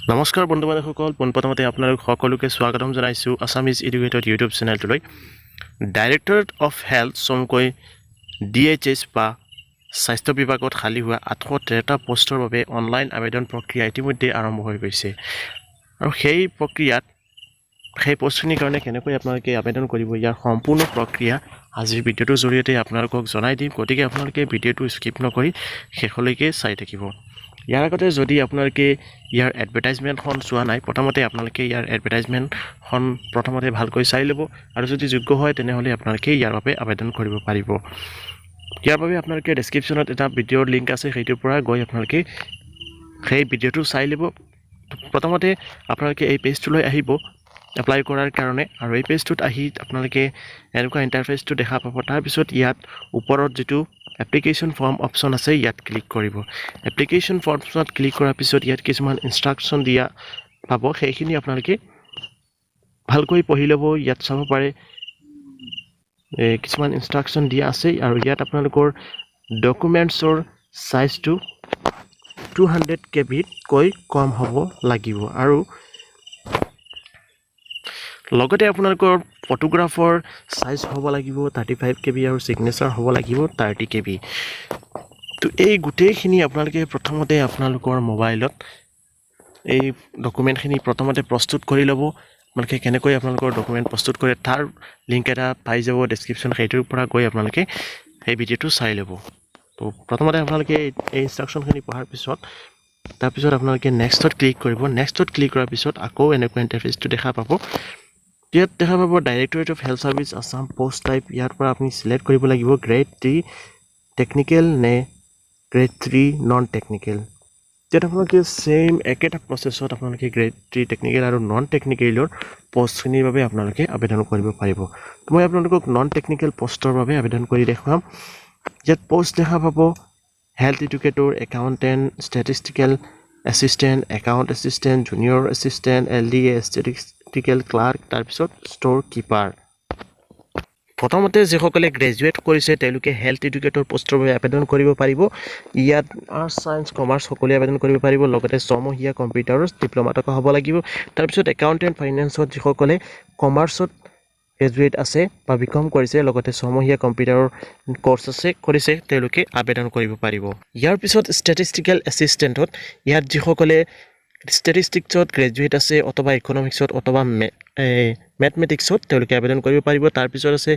নমস্কাৰ বন্ধু বান্ধৱসকল, পোনপ্ৰথমতে আপোনালোক সকলোকে স্বাগতম জনাইছোঁ আছামিজ এডুকেটৰ ইউটিউব চেনেলটোলৈ। ডাইৰেক্টৰেট অফ হেল্থ চমুকৈ DHS বা স্বাস্থ্য বিভাগত খালী হোৱা 813টা পোষ্টৰ বাবে অনলাইন আবেদন প্ৰক্ৰিয়া ইতিমধ্যে আৰম্ভ হৈ গৈছে। আৰু সেই প্ৰক্ৰিয়াত সেই পোষ্টখিনিৰ কাৰণে কেনেকৈ আপোনালোকে আবেদন কৰিব, ইয়াৰ সম্পূৰ্ণ প্ৰক্ৰিয়া আজিৰ ভিডিঅ'টোৰ জৰিয়তে আপোনালোকক জনাই দিম। গতিকে আপোনালোকে ভিডিঅ'টো স্কিপ নকৰি শেষলৈকে চাই থাকিব। ইয়াৰ আগতে যদি আপোনালোকে ইয়াৰ এডভাৰটাইজমেণ্টখন চোৱা নাই, প্ৰথমতে আপোনালোকে ইয়াৰ এডভাৰটাইজমেণ্টখন প্ৰথমতে ভালকৈ চাই ল'ব, আৰু যদি যোগ্য হয় তেনেহ'লে আপোনালোকে ইয়াৰ বাবে আবেদন কৰিব পাৰিব। ইয়াৰ বাবে আপোনালোকে ডেছক্ৰিপশ্যনত এটা ভিডিঅ'ৰ লিংক আছে, সেইটোৰ পৰা গৈ আপোনালোকে সেই ভিডিঅ'টো চাই ল'ব। প্ৰথমতে আপোনালোকে এই পেজটোলৈ আহিব এপ্লাই কৰাৰ কাৰণে, আৰু এই পেজটোত আহি আপোনালোকে এনেকুৱা ইণ্টাৰফেচটো দেখা পাব। তাৰপিছত ইয়াত ওপৰত যিটো এপ্লিকেশ্যন ফৰ্ম অপশ্যন আছে ইয়াত ক্লিক কৰিব। এপ্লিকেশ্যন ফৰ্মছত ক্লিক কৰাৰ পিছত ইয়াত কিছুমান ইনষ্ট্ৰাকশ্যন দিয়া পাব, সেইখিনি আপোনালোকে ভালকৈ পঢ়ি ল'ব। ইয়াত চাব পাৰে কিছুমান ইনষ্ট্ৰাকশ্যন দিয়া আছে, আৰু ইয়াত আপোনালোকৰ ডকুমেণ্টছৰ চাইজটো 200 KBতকৈ কম হ'ব লাগিব, আৰু লগতে আপোনালোকৰ ফটোগ্ৰাফৰ চাইজ হ'ব লাগিব 35 KB, আৰু ছিগনেচাৰ হ'ব লাগিব 30 KB। তো এই গোটেইখিনি আপোনালোকে প্ৰথমতে আপোনালোকৰ মোবাইলত এই ডকুমেণ্টখিনি প্ৰথমতে প্ৰস্তুত কৰি ল'ব। আপোনালোকে কেনেকৈ আপোনালোকৰ ডকুমেণ্ট প্ৰস্তুত কৰে তাৰ লিংক এটা পাই যাব ডেছক্ৰিপশ্যন, সেইটোৰ পৰা গৈ আপোনালোকে সেই ভিডিঅ'টো চাই ল'ব। তো প্ৰথমতে আপোনালোকে এই ইনষ্ট্ৰাকশ্যনখিনি পঢ়াৰ পিছত তাৰপিছত আপোনালোকে নেক্সটত ক্লিক কৰিব। নেক্সটত ক্লিক কৰাৰ পিছত আকৌ এনেকুৱা ইণ্টাৰফেচটো দেখা পাব। ইয়াত দেখা পাব directorate of health services Assam post type. ইয়াৰ পৰা আপুনি চিলেক্ট কৰিব লাগিব গ্ৰেড 3 টেকনিকেল নে গ্ৰেড 3 নন টেকনিকেল। ইয়াত আপোনালোকে ছেইম একেটা প্ৰচেছত আপোনালোকে গ্ৰেড 3 টেকনিকেল আৰু নন টেকনিকেলৰ পষ্টখিনিৰ বাবে আপোনালোকে আবেদন কৰিব পাৰিব। মই আপোনালোকক নন টেকনিকেল পষ্টৰ বাবে আবেদন কৰি দেখুৱাম। ইয়াত পষ্ট দেখা পাব health educator, accountant, statistical assistant, account assistant, junior assistant, LDA statistical clerk, তাৰপিছত ষ্ট'ৰ কিপাৰ। প্ৰথমতে যিসকলে গ্ৰেজুৱেট কৰিছে তেওঁলোকে হেল্থ এডুকেটৰ পষ্টৰ বাবে আবেদন কৰিব পাৰিব। ইয়াত আৰ্টছ, ছায়েন্স, কমাৰ্চ সকলোৱে আবেদন কৰিব পাৰিব। লগতে ছমহীয়া কম্পিউটাৰৰ ডিপ্ল'মা থকা হ'ব লাগিব। তাৰপিছত একাউণ্টেণ্ট ফাইনেন্সত যিসকলে কমাৰ্চত গ্ৰেজুৱেট আছে বা BCom কৰিছে, লগতে ছমহীয়া কম্পিউটাৰৰ কৰ্চ কৰিছে তেওঁলোকে আবেদন কৰিব পাৰিব। ইয়াৰ পিছত ষ্টেটিষ্টিকেল এছিষ্টেণ্টত, ইয়াত যিসকলে ষ্টেটিষ্টিক্সত গ্ৰেজুৱেট আছে অথবা ইকনমিক্সত অথবা মেথমেটিক্সত তেওঁলোকে আবেদন কৰিব পাৰিব। তাৰপিছত আছে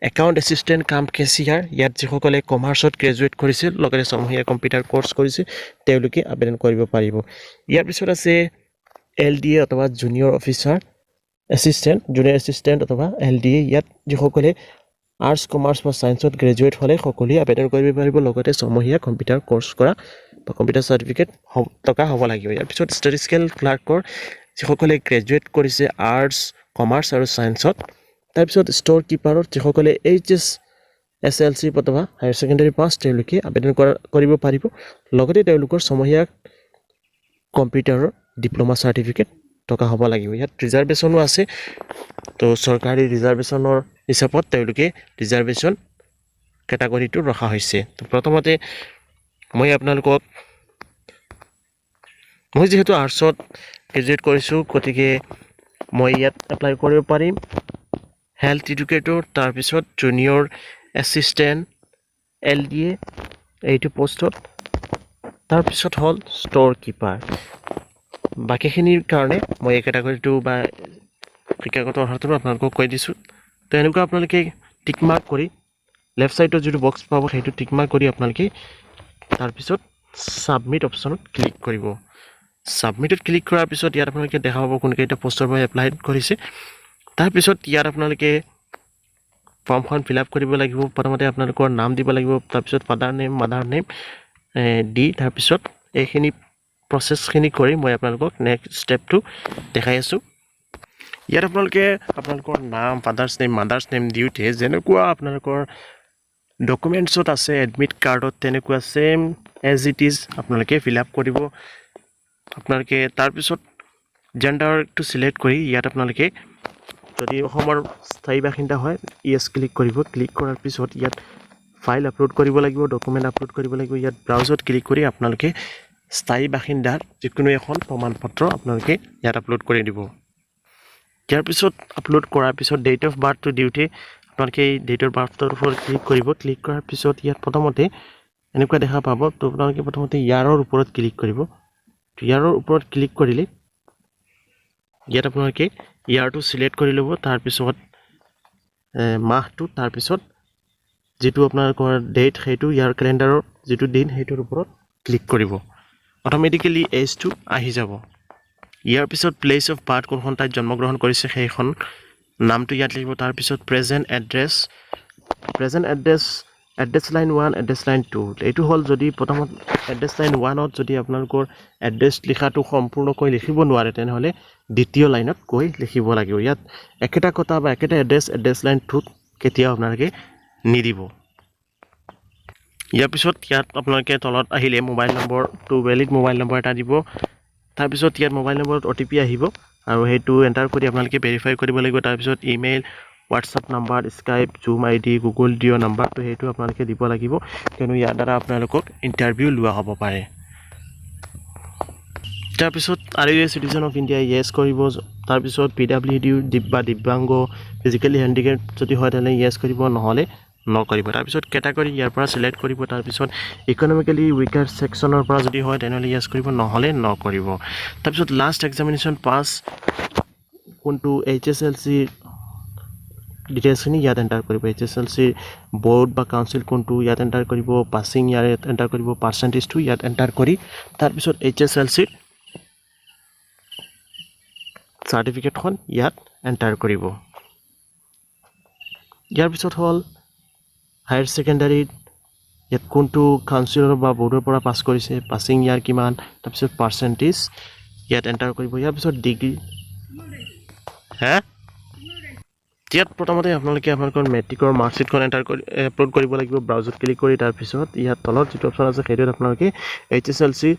একাউণ্ট এছিষ্টেণ্ট কাম কেচিয়াৰ। ইয়াত যিসকলে কমাৰ্চত গ্ৰেজুৱেট কৰিছিল লগতে ছমহীয়া কম্পিউটাৰ কৰ্চ কৰিছে তেওঁলোকে আবেদন কৰিব পাৰিব। ইয়াৰ পিছত আছে LDA অথবা junior officer assistant, junior assistant অথবা LDA। ইয়াত যিসকলে আৰ্টছ, কমাৰ্চ বা ছায়েন্সত গ্ৰেজুৱেট হ'লে সকলোৱে আবেদন কৰিব পাৰিব। লগতে ছমহীয়া কম্পিউটাৰ কৰ্চ কৰা বা কম্পিউটাৰ চাৰ্টিফিকেট থকা হ'ব লাগিব। ইয়াৰ পিছত ষ্টেটিষ্টিকেল ক্লাৰ্কৰ যিসকলে গ্ৰেজুৱেট কৰিছে আৰ্টছ, কমাৰ্চ আৰু ছায়েন্সত। তাৰপিছত ষ্ট'ৰ কিপাৰত যিসকলে HS SLC অথবা হায়াৰ ছেকেণ্ডেৰী পাছ তেওঁলোকে আবেদন কৰিব পাৰিব। লগতে তেওঁলোকৰ ছমহীয়া কম্পিউটাৰৰ ডিপ্ল'মা চাৰ্টিফিকেট থকা হ'ব লাগিব। ইয়াত ৰিজাৰ্ভেশ্যনো আছে, তো চৰকাৰী ৰিজাৰ্ভেশ্যনৰ হিচাপত তেওঁলোকে ৰিজাৰ্ভেশ্যন কেটাগৰীটো ৰখা হৈছে। তো প্ৰথমতে মই যিহেতু আৰ্টছত গ্ৰেজুৱেট কৰিছোঁ, গতিকে মই ইয়াত এপ্লাই কৰিব পাৰিম হেল্থ এডুকেটৰ, তাৰপিছত জুনিয়ৰ এছিষ্টেণ্ট LDA এইটো পষ্টত, তাৰপিছত হ'ল ষ্ট'ৰ কিপাৰ। বাকীখিনিৰ কাৰণে মই এই কেটাগৰীটো বা শিক্ষাগত অৰ্হতাটো আপোনালোকক কৈ দিছোঁ। তো এনেকুৱা আপোনালোকে টিক মাৰ্ক কৰি লেফ্ট ছাইডত যিটো বক্স পাব সেইটো টিক মাৰ্ক কৰি আপোনালোকে তাৰপিছত ছাবমিট অপশ্যনত ক্লিক কৰিব। ছাবমিটত ক্লিক কৰাৰ পিছত ইয়াত আপোনালোকে দেখা পাব কোনকেইটা পষ্টৰ বাবে এপ্লাই কৰিছে। তাৰপিছত ইয়াত আপোনালোকে ফৰ্মখন ফিল আপ কৰিব লাগিব। প্ৰথমতে আপোনালোকৰ নাম দিব লাগিব, তাৰপিছত ফাদাৰ নেম, মাদাৰ নেম দি তাৰপিছত এইখিনি প্ৰচেছখিনি কৰি মই আপোনালোকক নেক্সট ষ্টেপটো দেখাই আছোঁ। ইয়াত আপোনালোকে আপোনালোকৰ নাম, ফাদাৰ্ছ নেম, মাদাৰ্ছ নেম দিওঁতে যেনেকুৱা আপোনালোকৰ ডকুমেণ্টছত আছে এডমিট কাৰ্ডত তেনেকুৱা ছেম এজ ইট ইজ আপোনালোকে ফিল আপ কৰিব। আপোনালোকে তাৰপিছত জেণ্ডাৰটো চিলেক্ট কৰি ইয়াত আপোনালোকে যদি অসমৰ স্থায়ী বাসিন্দা হয় ইয়েছ ক্লিক কৰিব। ক্লিক কৰাৰ পিছত ইয়াত ফাইল আপলোড কৰিব লাগিব, ডকুমেণ্ট আপলোড কৰিব লাগিব। ইয়াত ব্ৰাউজত ক্লিক কৰি আপোনালোকে স্থায়ী বাসিন্দাৰ যিকোনো এখন প্ৰমাণপত্ৰ আপোনালোকে ইয়াত আপলোড কৰি দিব ইয়াৰ পিছত আপলোড কৰাৰ পিছত ডেট অফ বাৰ্থটো দিওঁতে আপোনালোকে এই ডেট অফ বাৰ্থটোৰ ওপৰত ক্লিক কৰিব ক্লিক কৰাৰ পিছত ইয়াত প্ৰথমতে এনেকুৱা দেখা পাব তো আপোনালোকে প্ৰথমতে ইয়াৰৰ ওপৰত ক্লিক কৰিব ইয়াৰৰ ওপৰত ক্লিক কৰিলে ইয়াত আপোনালোকে ইয়াৰটো সিলেক্ট কৰি ল'ব তাৰ পিছত মাহটো তাৰ পিছত যেটো আপোনালোকৰ ডেট হেতু ইয়াৰ ক্যালেন্ডাৰৰ যেটো দিন হেতুৰ ওপৰত ক্লিক কৰিব অটোমেটিক্যালি এজটো আহি যাব ইয়াৰ পিছত প্লেস অফ বাৰ্থ কোনখন ঠাইত জন্মগ্ৰহণ কৰিছে সেইখন নামটো ইয়াত লিখিব তাৰ পিছত present address address line 1 address line 2 এটো হল যদি প্ৰথমত এড্ৰেছ লাইন 1 ত যদি আপোনালোকৰ এড্ৰেছ লিখাটো সম্পূৰ্ণকৈ লিখিব নোৱাৰে তেনেহলে দ্বিতীয় লাইনত কৈ লিখিব লাগিব ইয়াত একেটা কথা বা একেটা এড্ৰেছ লাইন 2 কেতিয়া আপোনালোকে নিদিব ইয়াৰ পিছত ইয়াত আপোনালোকে তলত আহিলে মোবাইল নম্বৰটো ভ্যালিড মোবাইল নম্বৰ এটা দিব তাৰ পিছত ইয়াত মোবাইল নম্বৰত ওটিপি আহিব আৰু হেতু এন্টাৰ কৰি আপোনালোকে ভেৰিফাই কৰিব লাগিব তাৰ পিছত ইমেইল WhatsApp নাম্বাৰ স্কাইপ জুম আইডি গুগল ডিও নাম্বাৰ তো হেতু আপোনালোকে দিব লাগিব কিয়নো ইয়াৰ দ্বাৰা আপোনালোকক ইন্টাৰভিউ লোৱা হ'ব পাৰে তাৰ পিছত are you citizen of India yes কৰিব তাৰ পিছত পিডব্লিউডি দিব্যাংগ ফিজিক্যালি হ্যান্ডিক্যাপ যদি হয় তেনে ইয়েস কৰিব নহলে নকৰিব তাৰ পিছত ক্যাটাগৰী ইয়াৰ পৰা সিলেক্ট কৰিব তাৰ পিছত ইকোনমিক্যালি উইকাৰ সেকশনৰ পৰা যদি হয় তেনেহলে ইয়েস কৰিব নহলে নকৰিব তাৰ পিছত লাষ্ট এক্সামিনেশন পাস কোনটো এইচএসএলসি ডিটেইলছখিনি ইয়াত এন্টাৰ কৰিব এইচএসএলসি বোৰ্ড বা কাউন্সিল কোনটো ইয়াত এন্টাৰ কৰিব পাসিং ইয়াত এন্টাৰ কৰিব পাৰ্সেন্টেজটো ইয়াত এন্টাৰ কৰি তাৰ পিছত এইচএসএলসি সাৰ্টিফিকেটখন ইয়াত এন্টাৰ কৰিব ইয়াৰ পিছত হল হায়াৰ সেকেন্ডাৰী ইয়াত কোনটো কাউন্সিলৰ বা বোৰ্ডৰ পৰা পাস কৰিছে পাসিং ইয়াৰ কিমান তাৰ পিছত পাৰ্সেন্টেজ ইয়াত এন্টাৰ কৰিব ইয়াৰ পিছত ডিগ্ৰী ইয়াত প্ৰথমতে আপোনালোকে আপোনালোকৰ মেট্ৰিকৰ মাৰ্কশিটখন এন্টাৰ কৰি আপলোড কৰিব লাগিব ব্ৰাউজত ক্লিক কৰি তাৰ পিছত ইয়াত তলত যেটো অপচন আছে হেতুত আপোনালোকে এইচএসএলসি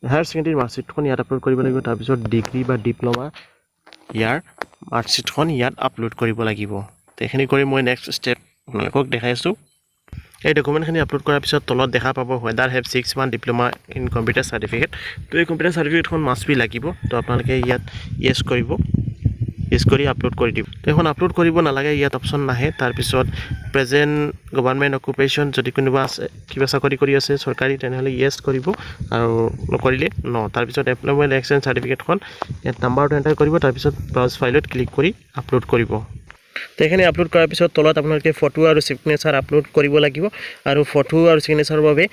হায়াৰ সেকেন্ডাৰী মাৰ্কশিটখন ইয়াত আপলোড কৰিব লাগিব তাৰ পিছত ডিগ্ৰী বা ডিপ্লোমা ইয়াৰ মাৰ্কশিটখন ইয়াত আপলোড কৰিব লাগিব তেখনি কৰি মই নেক্সট স্টেপ আপোনালোকক দেখাইছো এই ডকুমেন্টখিনি আপলোড কৰাৰ পিছত তলত দেখা পাব whether have 6 month diploma in computer certificate তো এই কম্পিউটাৰ সাৰ্টিফিকেটখন মাস্ট বি লাগিব তো আপোনালোকে ইয়াত ইয়েস কৰিব ইয়েস কৰি আপলোড কৰি দিব তো এখন আপলোড কৰিব নালাগে ইয়াত অপচন নাহে তাৰ পিছত প্ৰেজেন্ট গভৰ্ণমেন্ট অকুপেশন যদি কোনোবা কিবা চাকৰি কৰি আছে চৰকাৰী তেনেহলে ইয়েস কৰিব আৰু নকৰিলে ন তাৰ পিছত এমপ্লয়মেন্ট এক্সচেঞ্জ সাৰ্টিফিকেটখন ইয়াত নাম্বাৰটো এন্টাৰ কৰিব তাৰ পিছত ব্ৰাউজ ফাইলত ক্লিক কৰি আপলোড কৰিব তো এখানে আপলোড কৰাৰ পিছত তলত আপোনালোকে ফটো আৰু সিগনেচাৰ আপলোড কৰিব লাগিব আৰু ফটো আৰু সিগনেচাৰৰ বাবে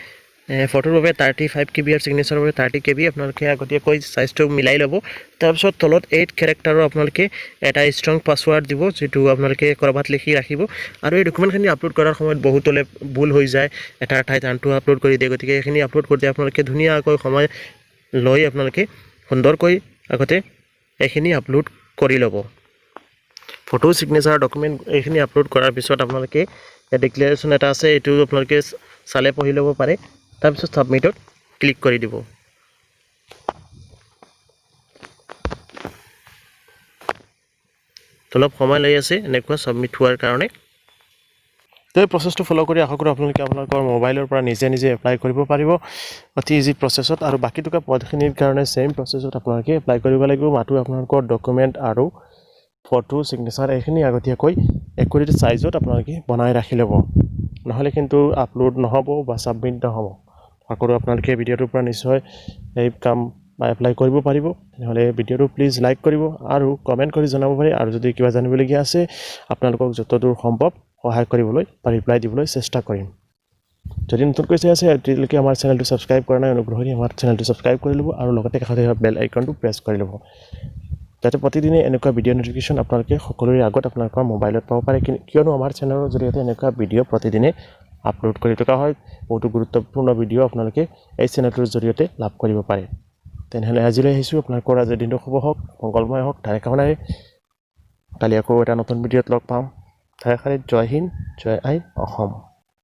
ফটোৰ বাবে 35 KB আৰু সিগনেচাৰৰ বাবে 30 KB আপোনালোকে আগতীয়াকৈ সাইজটো মিলাই ল'ব তাৰ পিছত তলত 8 ক্যাৰেক্টাৰৰ আপোনালোকে এটা ষ্ট্ৰং পাসওয়াৰ্ড দিব যেটো আপোনালোকে কৰবাত লিখি ৰাখিব আৰু এই ডকুমেন্টখিনি আপলোড কৰাৰ সময়ত বহুতলে ভুল হৈ যায় এটা ঠাইত আনটো আপলোড কৰি দিয়ে গতিকে এখিনি আপলোড কৰতে আপোনালোকে ধুনীয়াকৈ সময় লৈ আপোনালোকে সুন্দৰকৈ আগতে এখিনি আপলোড কৰি ল'ব ফটো সিগনেচাৰ ডকুমেন্ট এখিনি আপলোড কৰাৰ পিছত আপোনালোকে ডিক্লেৰেচন এটা আছে এটো আপোনালোকে চালে পঢ়ি ল'ব পাৰে তাৰ পিছত সাবমিটত ক্লিক কৰি দিব তলপ সময় লৈ আছে এনেকুৱা সাবমিট হোৱাৰ কাৰণে তো এই প্ৰসেসটো ফলো কৰি আশা কৰো আপোনালোকে আপোনালোকৰ মোবাইলৰ পৰা নিজে নিজে এপ্লাই কৰিব পাৰিব অতি ইজি প্ৰসেসত আৰু বাকি টুকা পদখিনিৰ কাৰণে সেম প্ৰসেসত আপোনালোকে এপ্লাই কৰিব লাগিব মাত্ৰ আপোনালোকৰ ডকুমেন্ট আৰু ফটো সিগনেচাৰ এখিনি আগতীয়াকৈ একুৰেট সাইজত আপোনালোকে বনাই ৰাখি ল'ব নহলে কিন্তু আপলোড নহব বা সাবমিট নহব আকৰো আপোনালোকে ভিডিওটোৰ পৰা নিশ্চয় এই কাম বা এপ্লাই কৰিব পাৰিব নহলে ভিডিওটো প্লিজ লাইক কৰিব আৰু কমেন্ট কৰি জনাব পাৰে আৰু যদি কিবা জানিবলগীয়া আছে আপোনালোকক যতদূৰ সম্ভৱ সহায় কৰিবলৈ বা ৰিপ্লাই দিবলৈ চেষ্টা কৰিম যদি নতুনকৈ আছে এতিয়ালৈকে আমাৰ চেনেলটো সাবস্ক্ৰাইব কৰা নাই অনুগ্ৰহ কৰি আমাৰ চেনেলটো সাবস্ক্ৰাইব কৰি ল'ব আৰু লগতে কাষতে বেল আইকনটো প্ৰেছ কৰি ল'ব যাতে প্ৰতিদিনে এনেকুৱা ভিডিও নোটিফিকেশন আপোনালোকে সকলোৰে আগত আপোনালোকৰ মোবাইলত পাব পাৰে কিয়নো আমাৰ চেনেলৰ জৰিয়তে এনেকুৱা ভিডিও প্ৰতিদিনে আপলোড কৰি থকা হয় বহুতো গুৰুত্বপূৰ্ণ ভিডিও আপোনালোকে এই চেনেলটোৰ জৰিয়তে লাভ কৰিব পাৰে তেনেহলে আজিলৈ আহিছো আপোনালোকৰ আজিৰ দিনটো শুভ হওক মংগলময় হওক তাৰে কামনাৰে কালি আকৌ এটা নতুন ভিডিওত লগ পাম তাৰে জয় হিন্দ জয় আই অসম